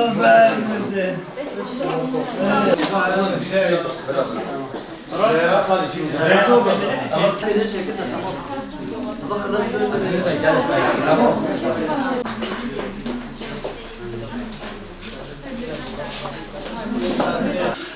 vermedi.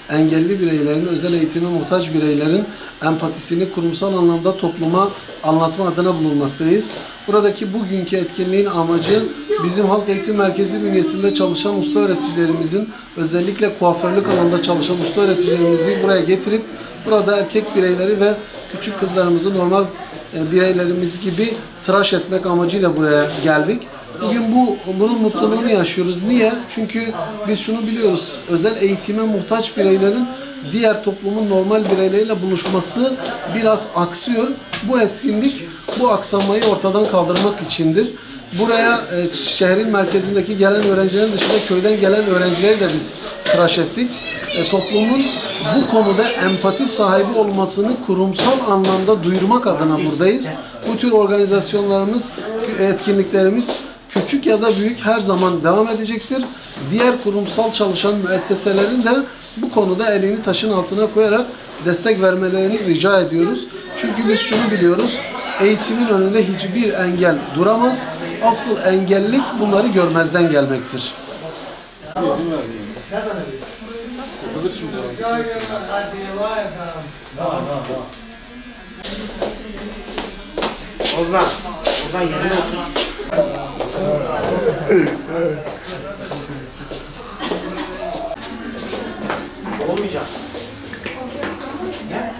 Engelli bireylerin, özel eğitime muhtaç bireylerin empatisini kurumsal anlamda topluma anlatma adına bulunmaktayız. Buradaki bugünkü etkinliğin amacı bizim Halk Eğitim Merkezi bünyesinde çalışan usta öğreticilerimizin, özellikle kuaförlük alanında çalışan usta öğreticilerimizi buraya getirip burada erkek bireyleri ve küçük kızlarımızı normal bireylerimiz gibi tıraş etmek amacıyla buraya geldik. Bugün bunun mutluluğunu yaşıyoruz. Niye? Çünkü biz şunu biliyoruz. Özel eğitime muhtaç bireylerin diğer toplumun normal bireyleriyle buluşması biraz aksıyor. Bu etkinlik bu aksamayı ortadan kaldırmak içindir. Buraya şehrin merkezindeki gelen öğrencilerin dışında köyden gelen öğrencileri de biz tıraş ettik. Toplumun bu konuda empati sahibi olmasını kurumsal anlamda duyurmak adına buradayız. Bu tür organizasyonlarımız, etkinliklerimiz küçük ya da büyük her zaman devam edecektir. Diğer kurumsal çalışan müesseselerin de bu konuda elini taşın altına koyarak destek vermelerini rica ediyoruz. Çünkü biz şunu biliyoruz, eğitimin önünde hiçbir engel duramaz. Asıl engellik bunları görmezden gelmektir. Sıkılır şimdi. Ozan yerine otur. Olmayacak. Ne?